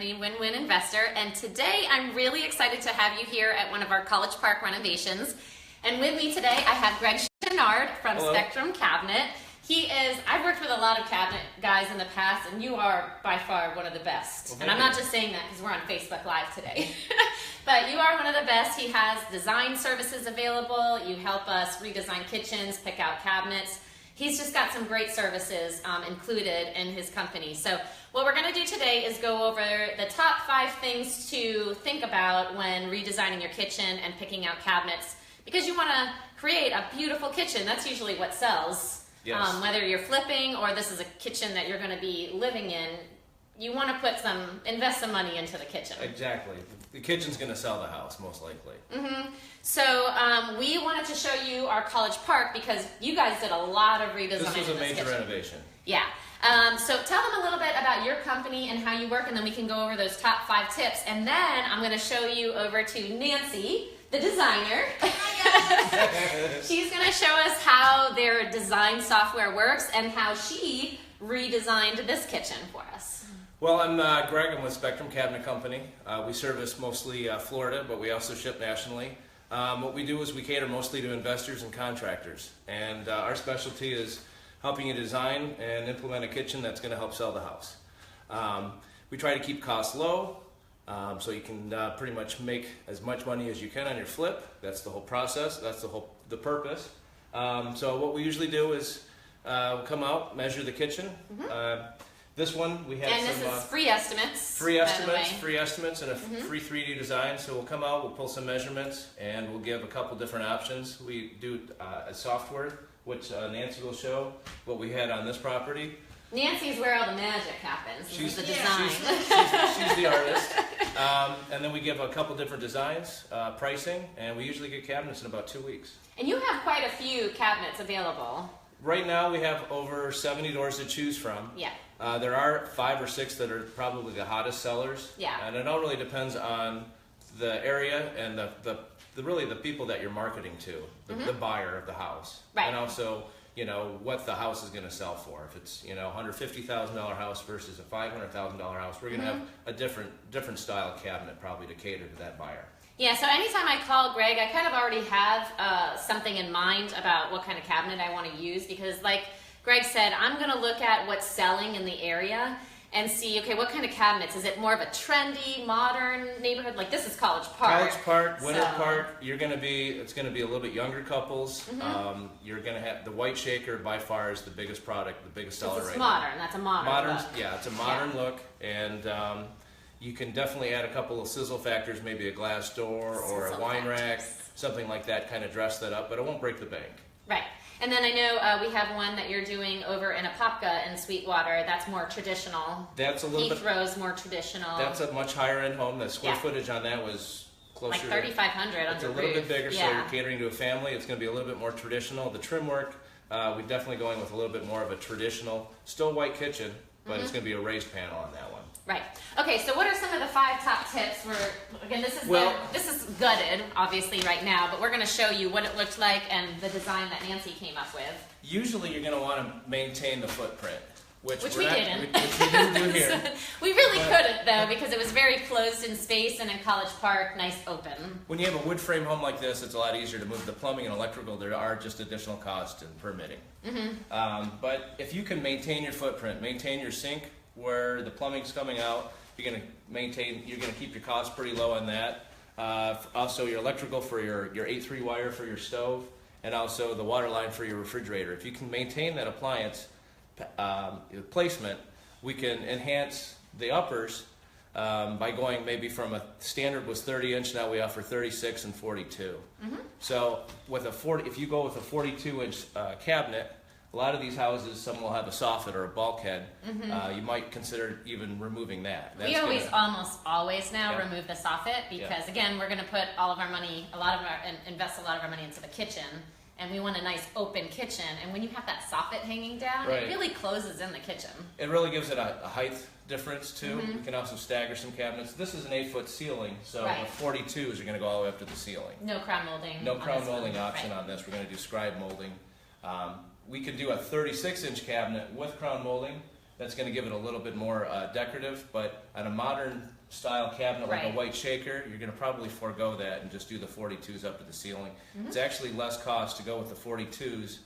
am the Win-Win Investor, and today I'm really excited to have you here at one of our College Park renovations. And with me today, I have Gregg Chouinard from Hello. Spectrum Cabinet. I've worked with a lot of cabinet guys in the past, and you are by far one of the best. Well, and I'm not just saying that because we're on Facebook Live today. But you are one of the best. He has design services available. You help us redesign kitchens, pick out cabinets. He's just got some great services included in his company. So what we're going to do today is go over the top 5 things to think about when redesigning your kitchen and picking out cabinets, because you want to create a beautiful kitchen. That's usually what sells. Yes. Whether you're flipping or this is a kitchen that you're going to be living in, you want to invest some money into the kitchen. Exactly. The kitchen's going to sell the house, most likely. Mm-hmm. So we wanted to show you our College Park because you guys did a lot of redesign. This was a major kitchen. renovation. Yeah. So tell them a little bit about your company and how you work, and then we can go over those top 5 tips. And then I'm going to show you over to Nancy, the designer. She's going to show us how their design software works and how she redesigned this kitchen for us. Well, I'm Greg. I'm with Spectrum Cabinet Company. We service mostly Florida, but we also ship nationally. What we do is we cater mostly to investors and contractors. And our specialty is helping you design and implement a kitchen that's going to help sell the house. We try to keep costs low, so you can pretty much make as much money as you can on your flip. That's the whole process. That's the purpose. So what we usually do is we'll come out, measure the kitchen. Mm-hmm. This one we have and this is free estimates. Free estimates, and a free 3D design. So we'll come out, we'll pull some measurements, and we'll give a couple different options. We do a software, which Nancy will show what we had on this property. Nancy's where all the magic happens. She's the design. She's the artist. And then we give a couple different designs, pricing, and we usually get cabinets in about 2 weeks. And you have quite a few cabinets available. Right now we have over 70 doors to choose from. Yeah. There are 5 or 6 that are probably the hottest sellers. Yeah. And it all really depends on the area and really the people that you're marketing to, the buyer of the house. Right. And also, what the house is going to sell for. If it's, $150,000 house versus a $500,000 house, we're going to have a different style cabinet probably to cater to that buyer. Yeah, so anytime I call Greg, I kind of already have something in mind about what kind of cabinet I want to use, because like Greg said, I'm going to look at what's selling in the area and see, okay, what kind of cabinets? Is it more of a trendy, modern neighborhood? Like this is College Park. College Park, Winter Park, it's going to be a little bit younger couples. You're going to have the white shaker by far is the biggest product, the biggest seller right now. Modern, that's a modern look. Yeah, it's a modern look, and you can definitely add a couple of sizzle factors, maybe a glass door or a wine rack, something like that, kind of dress that up, but it won't break the bank. Right. And then I know we have one that you're doing over in Apopka in Sweetwater. That's more traditional. That's a little bit. Heathrow's more traditional. That's a much higher end home. The square footage on that was closer like 3,500 under It's a little bit bigger, yeah. so you're catering to a family. It's going to be a little bit more traditional. The trim work, we're definitely going with a little bit more of a traditional, still white kitchen, but it's going to be a raised panel on that one. Right. Okay, so what are some of the 5 top tips for, again, this is gutted, obviously, right now, but we're going to show you what it looked like and the design that Nancy came up with. Usually you're going to want to maintain the footprint, which we didn't. Which we didn't do here. We really couldn't, though, because it was very closed in space and in College Park, nice open. When you have a wood frame home like this, it's a lot easier to move the plumbing and electrical. There are just additional costs in permitting. But if you can maintain your footprint, maintain your sink where the plumbing's coming out, you're going to keep your costs pretty low on that. Also your electrical for your 8-3 wire for your stove, and also the water line for your refrigerator. If you can maintain that appliance placement, we can enhance the uppers by going maybe from a standard was 30-inch, now we offer 36 and 42. So with if you go with a 42-inch cabinet, a lot of these houses, some will have a soffit or a bulkhead. You might consider even removing that. We almost always now remove the soffit because, again, we're going to put invest a lot of our money into the kitchen, and we want a nice open kitchen. And when you have that soffit hanging down, it really closes in the kitchen. It really gives it a height difference, too. We can also stagger some cabinets. This is an 8-foot ceiling, so the 42s are going to go all the way up to the ceiling. No crown molding. No crown molding option on this. We're going to do scribe molding. We could do a 36-inch cabinet with crown molding, That's going to give it a little bit more decorative, but on a modern style cabinet like a white shaker, you're going to probably forego that and just do the 42s up to the ceiling. It's actually less cost to go with the 42s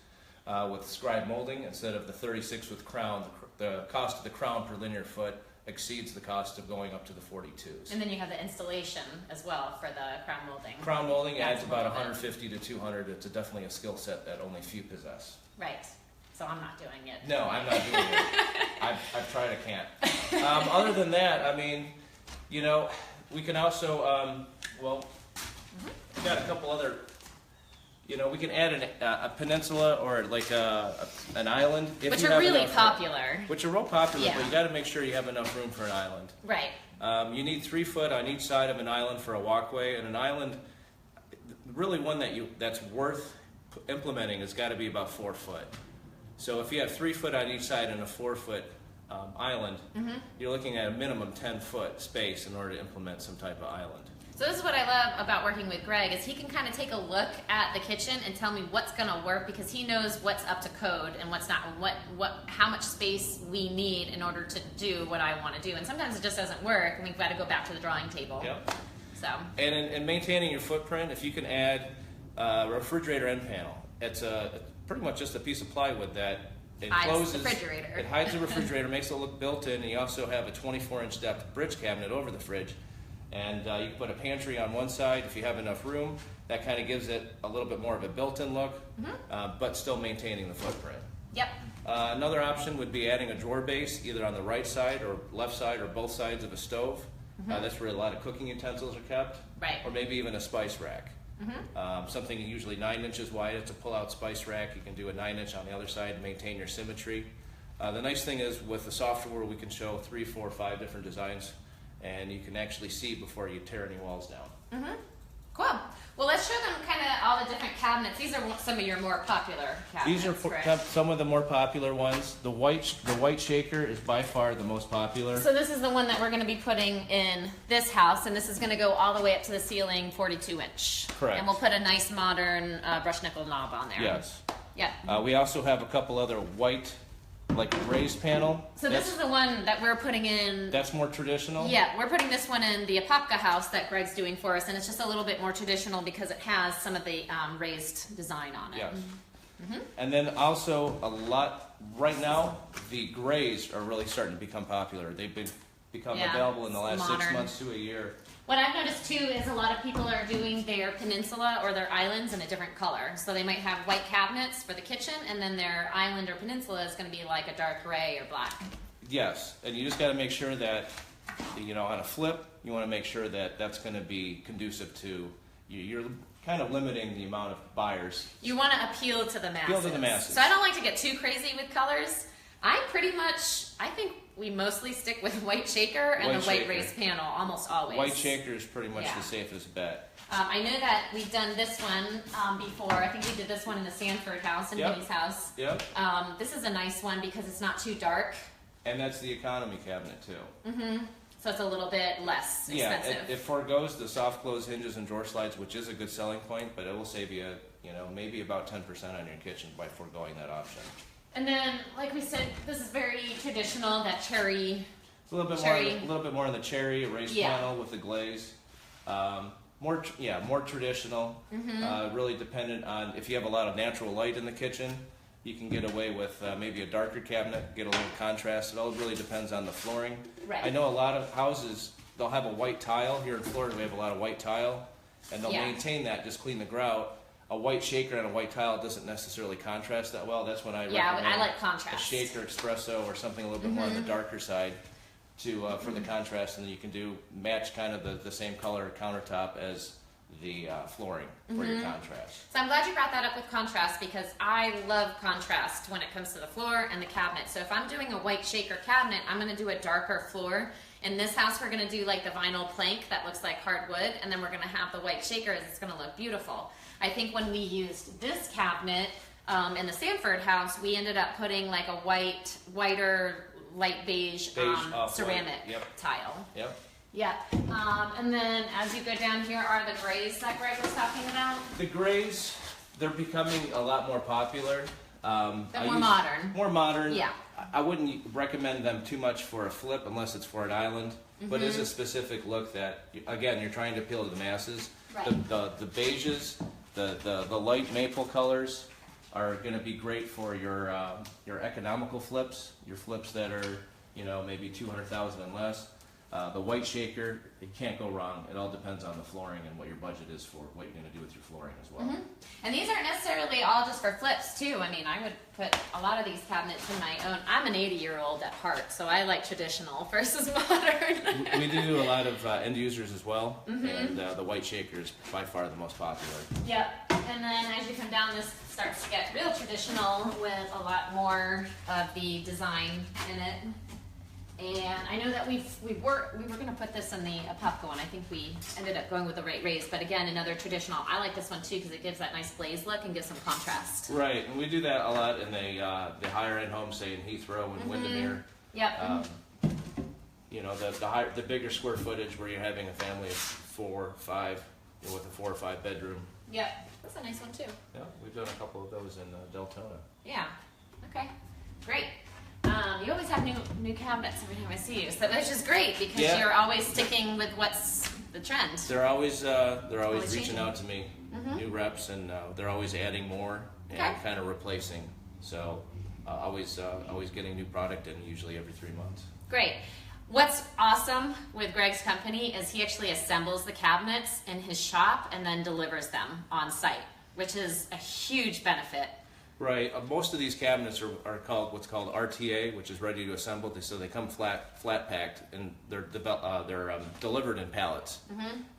with scribe molding instead of the 36 with crown. The cost of the crown per linear foot exceeds the cost of going up to the 42s. And then you have the installation as well for the crown molding. Crown molding adds about 150 to 200. It's definitely a skill set that only few possess. Right. So I'm not doing it. No, I'm not doing it. I've tried, I can't. Other than that, I mean, you know, we can also, we've got a couple other, you know, we can add a peninsula or like an island. If Which you are have really enough popular. Room. Which are real popular, Yeah. but you got to make sure you have enough room for an island. Right. You need 3 foot on each side of an island for a walkway, and an island, really one that's worth implementing has got to be about 4 foot. So if you have 3 foot on each side and a 4 foot island, you're looking at a minimum 10 foot space in order to implement some type of island. So this is what I love about working with Gregg is he can kind of take a look at the kitchen and tell me what's going to work because he knows what's up to code and what's not, and how much space we need in order to do what I want to do. And sometimes it just doesn't work, and we've got to go back to the drawing table. Yep. So. And in maintaining your footprint, if you can add a refrigerator end panel, it's pretty much just a piece of plywood that encloses the refrigerator. It hides the refrigerator, makes it look built in, and you also have a 24-inch depth bridge cabinet over the fridge. And you can put a pantry on one side if you have enough room. That kind of gives it a little bit more of a built-in look, but still maintaining the footprint. Yep. Another option would be adding a drawer base either on the right side or left side or both sides of a stove. That's where a lot of cooking utensils are kept. Right. Or maybe even a spice rack. Something usually 9 inches wide. It's a pull-out spice rack. You can do a 9-inch on the other side to maintain your symmetry. The nice thing is with the software we can show 3, 4, 5 different designs, and you can actually see before you tear any walls down. Cool. Well, let's show them kind of all the different cabinets. These are some of your more popular cabinets. These are some of the more popular ones. The white shaker is by far the most popular. So this is the one that we're going to be putting in this house, and this is going to go all the way up to the ceiling, 42-inch. Correct. And we'll put a nice modern brush nickel knob on there. Yes. Yeah. We also have a couple other white, like raised panel. So this is the one that we're putting in. That's more traditional? Yeah, we're putting this one in the Apopka house that Gregg's doing for us, and it's just a little bit more traditional because it has some of the raised design on it. Yes. And then also right now, the grays are really starting to become popular. They've become available in the last modern. 6 months to a year. What I've noticed too is a lot of people are doing their peninsula or their islands in a different color. So they might have white cabinets for the kitchen, and then their island or peninsula is going to be like a dark gray or black. Yes, and you just got to make sure that, you know, on a flip, you want to make sure that that's going to be conducive to, you're kind of limiting the amount of buyers. You want to appeal to the masses. Appeal to the masses. So I don't like to get too crazy with colors. I think we mostly stick with white shaker and the white raised panel almost always. White shaker is pretty much the safest bet. I know that we've done this one before. I think we did this one in the Sanford house, in Minnie's house. Yep. This is a nice one because it's not too dark. And that's the economy cabinet too. So it's a little bit less expensive. Yeah, it forgoes the soft close hinges and drawer slides, which is a good selling point, but it will save you, maybe about 10% on your kitchen by foregoing that option. And then, like we said, this is very traditional, that cherry. It's a little bit more on the cherry raised panel with the glaze. More traditional. Really dependent on if you have a lot of natural light in the kitchen, you can get away with maybe a darker cabinet, get a little contrast. It all really depends on the flooring. Right. I know a lot of houses, they'll have a white tile. Here in Florida, we have a lot of white tile, and they'll maintain that, just clean the grout. A white shaker and a white tile doesn't necessarily contrast that well. That's when I recommend I like contrast. A shaker espresso or something a little bit more on the darker side for the contrast, and then you can match kind of the same color countertop as the flooring for your contrast. So I'm glad you brought that up with contrast because I love contrast when it comes to the floor and the cabinet. So if I'm doing a white shaker cabinet, I'm going to do a darker floor. In this house, we're going to do like the vinyl plank that looks like hardwood, and then we're going to have the white shakers. It's going to look beautiful. I think when we used this cabinet in the Sanford house, we ended up putting like a whiter, light beige ceramic tile. Yep. Yeah. And then as you go down here are the grays that Gregg was talking about. The grays, they're becoming a lot more popular. They're more modern. More modern. Yeah. I wouldn't recommend them too much for a flip unless it's for an island. But it's a specific look that, again, you're trying to appeal to the masses. Right. The beiges, the light maple colors are going to be great for your economical flips, your flips that are, you know, maybe 200,000 and less. The white shaker, it can't go wrong. It all depends on the flooring and what your budget is for what you're going to do with your flooring as well. And these aren't necessarily all just for flips too. I mean, I would put a lot of these cabinets in my own. I'm an 80-year-old at heart, so I like traditional versus modern. We do a lot of end users as well, and the white shaker is by far the most popular. Yep. And then as you come down, this starts to get real traditional with a lot more of the design in it. And I know that we were going to put this in the Apopka one. I think we ended up going with the right raise, but again, another traditional. I like this one too because it gives that nice blaze look and gives some contrast. Right, and we do that a lot in the higher end homes, say in Heathrow and Windermere. Yep. You know, the bigger square footage where you're having a family of 4, 5, you know, with a 4 or 5 bedroom. Yep, that's a nice one too. Yeah, we've done a couple of those in Deltona. Yeah. Okay. Great. You always have new cabinets every time I see you, so that's just great because you're always sticking with what's the trend. They're always reaching changing. out to me, new reps, and they're always adding more and kind of replacing. So always getting new product in, usually every 3 months. Great. What's awesome with Gregg's company is he actually assembles the cabinets in his shop and then delivers them on site, which is a huge benefit. Right. Most of these cabinets are called what's called RTA, which is ready to assemble. So they come flat packed, and they're delivered in pallets.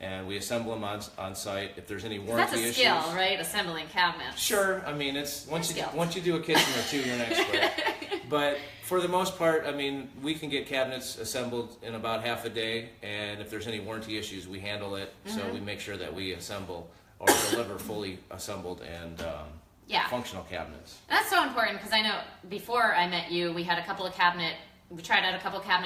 And we assemble them on site. If there's any warranty issues, that's a skill, right? Assembling cabinets. Sure. I mean, it's once you do a kitchen or two, you're an expert. But for the most part, I mean, we can get cabinets assembled in about half a day, and if there's any warranty issues, we handle it. So we make sure that we assemble or deliver fully assembled and functional cabinets. That's so important because I know before I met you, we tried out a couple of cabinet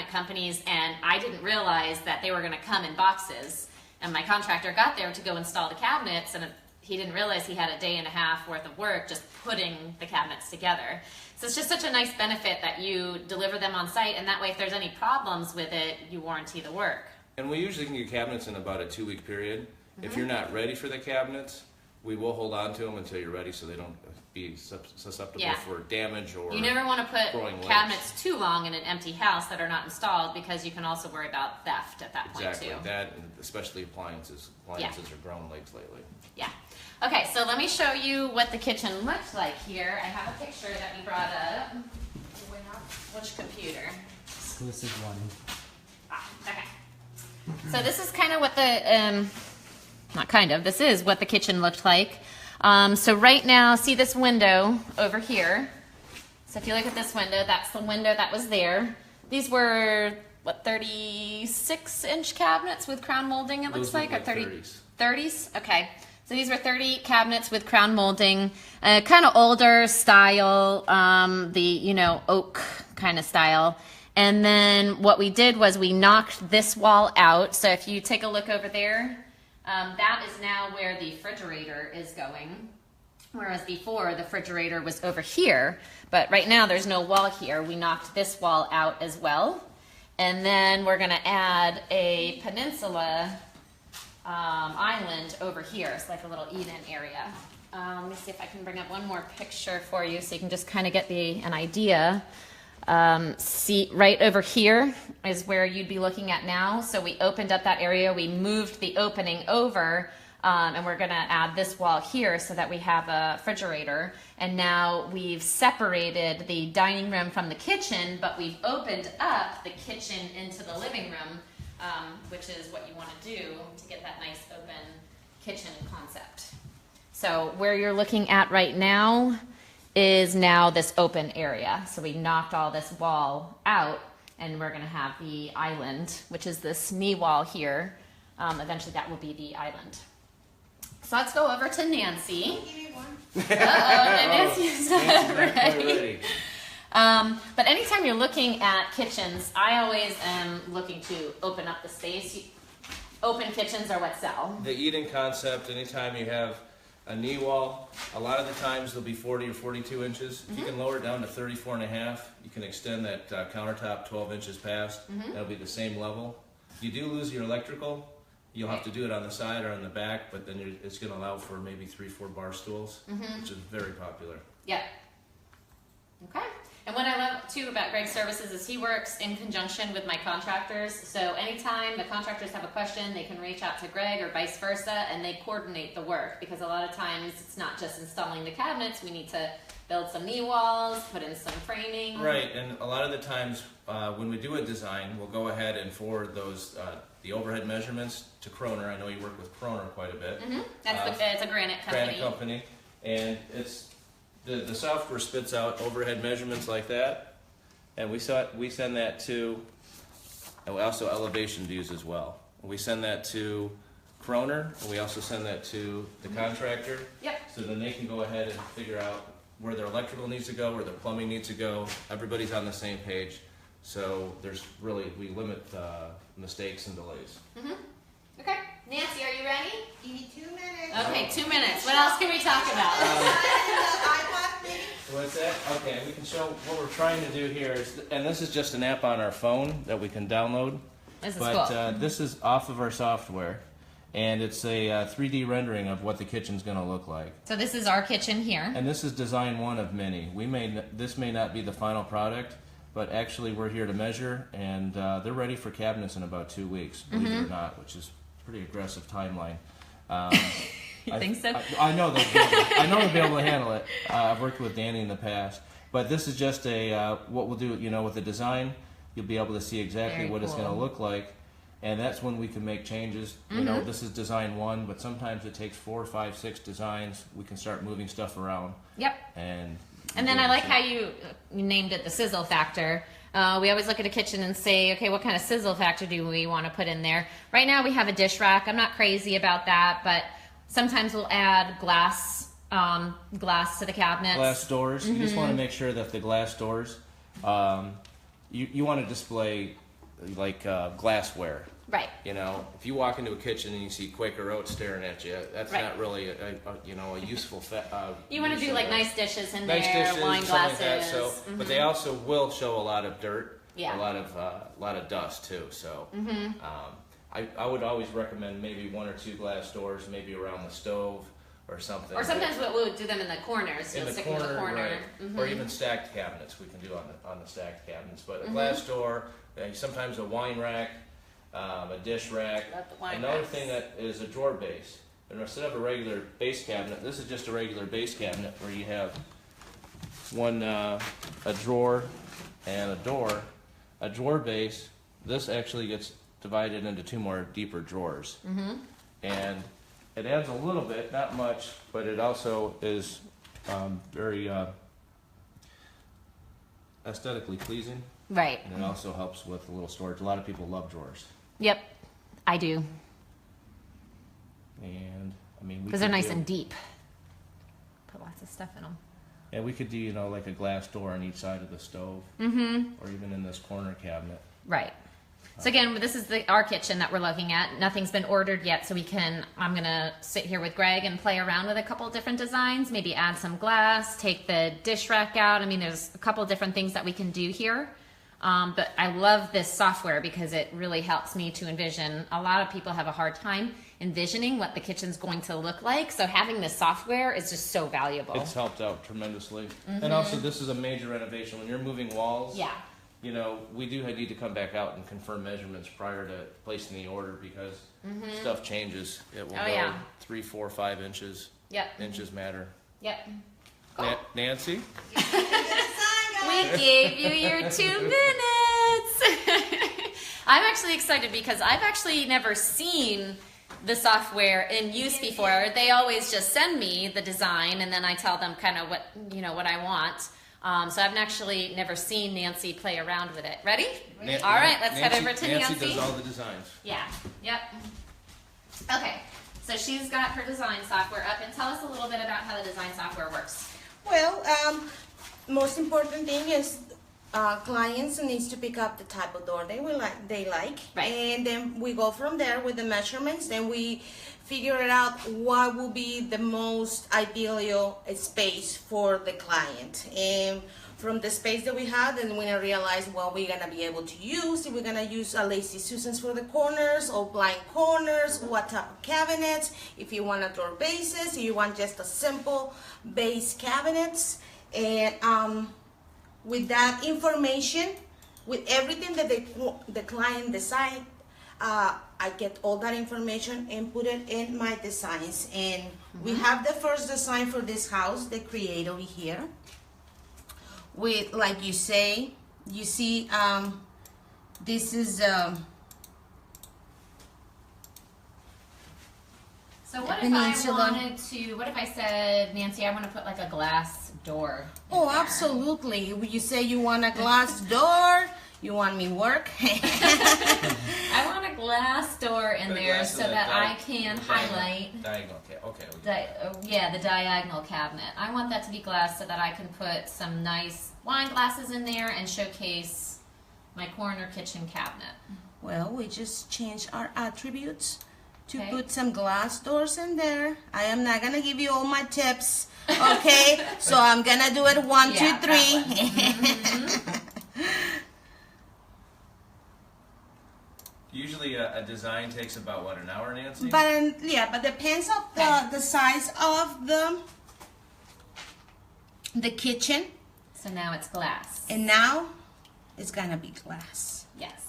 companies, and I didn't realize that they were going to come in boxes. And my contractor got there to go install the cabinets, and he didn't realize he had a day and a half worth of work just putting the cabinets together. So it's just such a nice benefit that you deliver them on site, and that way if there's any problems with it, you warranty the work. And we usually can get cabinets in about a 2-week period. If you're not ready for the cabinets, we will hold on to them until you're ready so they don't be susceptible for damage or you never want to put cabinets legs too long in an empty house that are not installed because you can also worry about theft at that point too. That, and especially appliances. Appliances are growing legs lately. Yeah. Okay, so let me show you what the kitchen looks like here. I have a picture that we brought up. Which computer? Exclusive one. Okay. So this is kind of what the this is what the kitchen looked like. So right now, see this window over here? So if you look at this window, that's the window that was there. These were, what, 36-inch cabinets with crown molding, it looks like? Or 30s? 30s? Okay. So these were 30 cabinets with crown molding, kind of older style, oak kind of style. And then what we did was we knocked this wall out. So if you take a look over there, that is now where the refrigerator is going, whereas before the refrigerator was over here. But right now there's no wall here. We knocked this wall out as well. And then we're going to add a peninsula island over here. It's like a little eat-in area. Let me see if I can bring up one more picture for you so you can just kind of get an idea. See, right over here is where you'd be looking at now. So we opened up that area, we moved the opening over, and we're going to add this wall here so that we have a refrigerator. And now we've separated the dining room from the kitchen, but we've opened up the kitchen into the living room, which is what you want to do to get that nice open kitchen concept. So where you're looking at right now is now this open area. So we knocked all this wall out, and we're going to have the island, which is this knee wall here. Eventually that will be the island. So let's go over to Nancy. Nancy's ready. But anytime you're looking at kitchens, I always am looking to open up the space. Open kitchens are what sell. The eat-in concept, anytime you have a knee wall. A lot of the times they'll be 40 or 42 inches. If you can lower it down to 34 and a half, you can extend that countertop 12 inches past. That'll be the same level. You do lose your electrical. You'll have to do it on the side or on the back, but then it's going to allow for maybe 3-4 bar stools, which is very popular. Yep. Okay. And what I love too about Gregg's services is he works in conjunction with my contractors. So anytime the contractors have a question, they can reach out to Gregg or vice versa, and they coordinate the work, because a lot of times it's not just installing the cabinets. We need to build some knee walls, put in some framing. Right, and a lot of the times when we do a design, we'll go ahead and forward those the overhead measurements to Chouinard. I know you work with Chouinard quite a bit. It's a granite company. Granite company, and it's the software spits out overhead measurements like that, and we send that to, and we also elevation views as well. We send that to Chouinard, and we also send that to the contractor. Yep. So then they can go ahead and figure out where their electrical needs to go, where their plumbing needs to go. Everybody's on the same page, so we limit mistakes and delays. Okay. Nancy, are you ready? Give me 2 minutes. Okay, 2 minutes. What else can we talk about? iPod maybe? What's that? Okay, we can show what we're trying to do here is, and this is just an app on our phone that we can download. This is But cool. this is off of our software, and it's a 3D rendering of what the kitchen's going to look like. So this is our kitchen here. And this is design one of many. This may not be the final product, but actually we're here to measure, and they're ready for cabinets in about 2 weeks, believe it or not, which is a pretty aggressive timeline. You think so? I know they'll be able to handle it. I've worked with Danny in the past, but this is just what we'll do. With the design, you'll be able to see exactly Very what it's cool. going to look like, and that's when we can make changes. This is design one, but sometimes it takes 4, 5, 6 designs. We can start moving stuff around. Yep. And then I like how you named it the sizzle factor. We always look at a kitchen and say, okay, what kind of sizzle factor do we want to put in there? Right now we have a dish rack. I'm not crazy about that, but sometimes we'll add glass to the cabinets. Glass doors. You just want to make sure that the glass doors, you want to display like glassware. Right. If you walk into a kitchen and you see Quaker Oats staring at you, that's Right. not really a useful. You want to do like nice dishes in nice there, dishes, wine something like glasses. that. So, but they also will show a lot of dirt, Yeah. a lot of dust too. So, I would always recommend maybe 1 or 2 glass doors, maybe around the stove or something. Or sometimes we'll do them in the corners. in You'll the stick corner, them in the corner. right. Or even stacked cabinets we can do on the stacked cabinets. But a glass door, sometimes a wine rack, a dish rack. Love the wine Another racks. thing that is a drawer base. And instead of a regular base cabinet, this is just a regular base cabinet where you have one a drawer and a door. A drawer base. This actually gets divided into 2 more deeper drawers, and it adds a little bit, not much, but it also is very aesthetically pleasing, Right. and it also helps with a little storage. A lot of people love drawers, Yep. I do. and we Because they're could nice do- and deep. Put lots of stuff in them. And we could do like a glass door on each side of the stove, or even in this corner cabinet. Right. So again, this is our kitchen that we're looking at. Nothing's been ordered yet, so I'm gonna sit here with Gregg and play around with a couple different designs, maybe add some glass, take the dish rack out. There's a couple different things that we can do here. But I love this software because it really helps me to envision. A lot of people have a hard time envisioning what the kitchen's going to look like, so having this software is just so valuable. It's helped out tremendously. And also, this is a major renovation. When you're moving walls, Yeah. we do need to come back out and confirm measurements prior to placing the order, because stuff changes. It will Oh, go yeah. 3, 4, 5 inches. Yep. Inches matter. Yep. Nancy? We gave you your 2 minutes. I'm actually excited because I've actually never seen the software in use before. They always just send me the design, and then I tell them kind of what I want. So I've actually never seen Nancy play around with it. Ready? All right, let's head over to Nancy. Nancy does all the designs. Yeah. Yep. Okay. So she's got her design software up, and tell us a little bit about how the design software works. Well, most important thing is clients needs to pick up the type of door they like, Right. and then we go from there with the measurements. Then we figure it out what will be the most ideal space for the client, and from the space that we have, then we're gonna realize what we're gonna be able to use. If we're gonna use a lazy Susans for the corners or blind corners, what type of cabinets, if you want a door bases, if you want just a simple base cabinets. And with that information, with everything that the client decide, I get all that information and put it in my designs. And we have the first design for this house, the create over here. With, like you say, you see, this is So what if peninsula. what if I said, Nancy, I want to put like a glass door? in oh, there. absolutely. You say you want a glass door, you want me work. I want a glass door in Put a there glass so in the that I di- can the highlight. Diagonal, okay. Yeah, the diagonal cabinet. I want that to be glass so that I can put some nice wine glasses in there and showcase my corner kitchen cabinet. Well, we just changed our attributes to Okay. put some glass doors in there. I am not gonna give you all my tips, okay? So I'm gonna do it one, Yeah, two, three. that Usually a design takes about, what, an hour, Nancy? But depends on the size of the kitchen. So now it's glass. And now it's gonna be glass. Yes.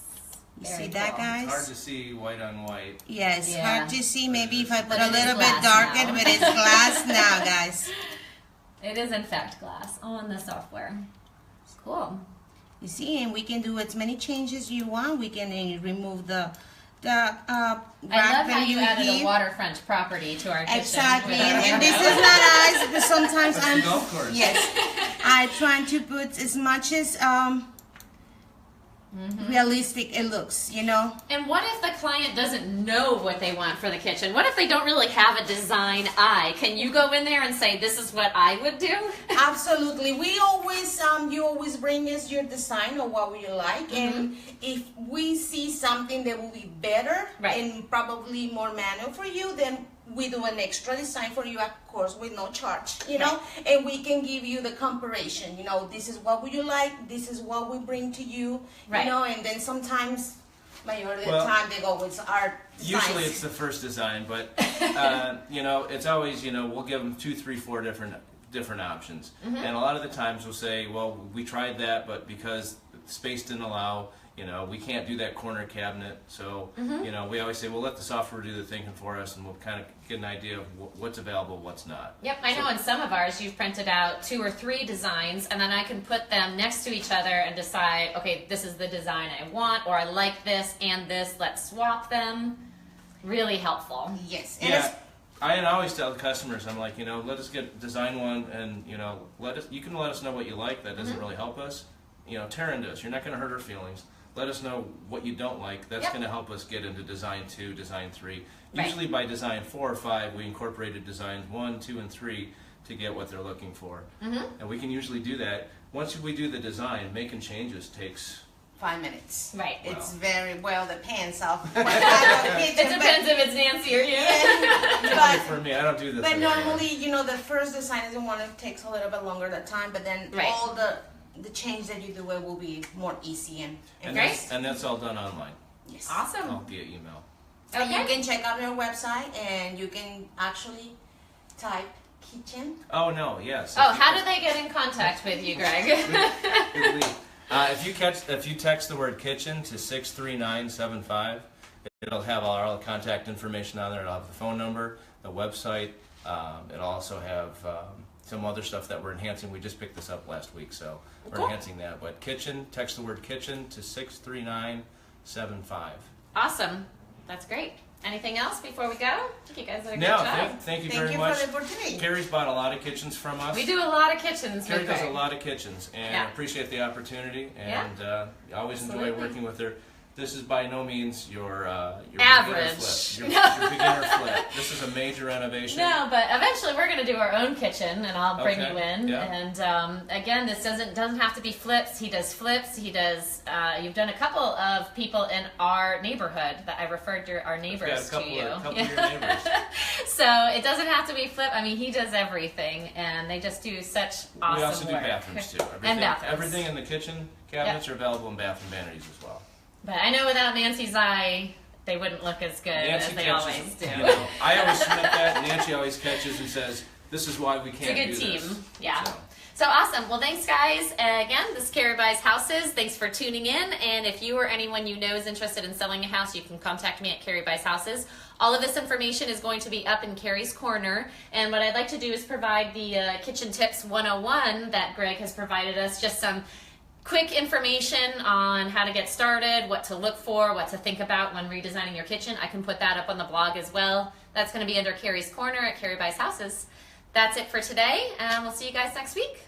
You Very see that, cool. guys? It's hard to see white on white. Yes, Yeah. hard to see. Maybe if I put But a it is little bit glass darker, now. but it's glass now, guys. It is in fact glass on the software. Cool. You see, and we can do as many changes you want. We can remove the rack I love how you added here. a waterfront property to our kitchen. Exactly, with our and this window. is not us, but sometimes That's the golf course. yes, I trying to put as much as realistic it looks, you know. And what if the client doesn't know what they want for the kitchen? What if they don't really have a design eye? Can you go in there and say, this is what I would do? Absolutely, we always you always bring us your design or what you like, and if we see something that will be better Right. and probably more manual for you, then we do an extra design for you, of course, with no charge, you know, and we can give you the comparison, you know, this is what would you like, this is what we bring to you, Right. you know, and then sometimes, majority of the Well, time, they go with our designs. Usually it's the first design, but you know, it's always, you know, we'll give them 2, 3, 4 different options, and a lot of the times we'll say, well, we tried that, but because space didn't allow, you know, we can't do that corner cabinet. So, you know, we always say, well, let the software do the thinking for us, and we'll kind of get an idea of what's available, what's not. Yep, I know in some of ours you've printed out 2 or 3 designs, and then I can put them next to each other and decide, okay, this is the design I want, or I like this and this, let's swap them. Really helpful. Yes, and Yeah, I always tell the customers, I'm like, you know, let us get design one, and you know, you can let us know what you like. That doesn't really help us. You know, tear into us. You're not going to hurt our feelings. Let us know what you don't like. That's Yep. going to help us get into design 2, design 3. Right. Usually by design 4 or 5, we incorporated designs 1, 2, and 3 to get what they're looking for. And we can usually do that. Once we do the design, making changes takes. 5 minutes. Right. It's very well depends on what It type of kitchen, depends if it's Nancy or you. but For me, I don't do this. But anymore. normally, you know, the first design is the one that takes a little bit longer the time, but then Right. all the change that you do it will be more easy and Great. that's all done online, yes. Awesome. all via email. And you Okay. can check out our website and you can actually type kitchen. Oh no, yes. Oh, how do they get in contact with you, Greg? Good lead. If you text the word kitchen to 63975, it'll have all the contact information on there. It'll have the phone number, the website. It'll also have some other stuff that we're enhancing. We just picked this up last week, so we're Cool. enhancing that. But kitchen, text the word kitchen to 63975. Awesome. That's great. Anything else before we go? I think you guys did a good Now, job. thank you Thank very you much. for the opportunity. Carrie's bought a lot of kitchens from us. We do a lot of kitchens Carrie with does Greg. a lot of kitchens, and Yeah. I appreciate the opportunity, and I always enjoy Absolutely. working with her. This is by no means your Average. beginner flip. Your beginner flip. This is a major renovation. No, but eventually we're going to do our own kitchen, and I'll bring Okay, you in. yeah. And again, this doesn't have to be flips. He does flips. He does. You've done a couple of people in our neighborhood that I referred our neighbors Got a to you. couple of your neighbors. So it doesn't have to be flip. I mean, he does everything, and they just do such awesome We also do work. bathrooms too. And bathrooms. Everything in the kitchen cabinets are available in bathroom vanities as well. But I know without Nancy's eye, they wouldn't look as good Nancy as they catches, always do. you know, I always submit that. Nancy always catches and says, "This is why we can't It's a do good team. this." Yeah. So, So awesome. Well, thanks, guys. Again, this is Carrie Buys Houses. Thanks for tuning in. And if you or anyone you know is interested in selling a house, you can contact me at Carrie Buys Houses. All of this information is going to be up in Carrie's Corner. And what I'd like to do is provide the Kitchen Tips 101 that Gregg has provided us. Just some quick information on how to get started, what to look for, what to think about when redesigning your kitchen. I can put that up on the blog as well. That's going to be under Carrie's Corner at Carrie Buys Houses. That's it for today, and we'll see you guys next week.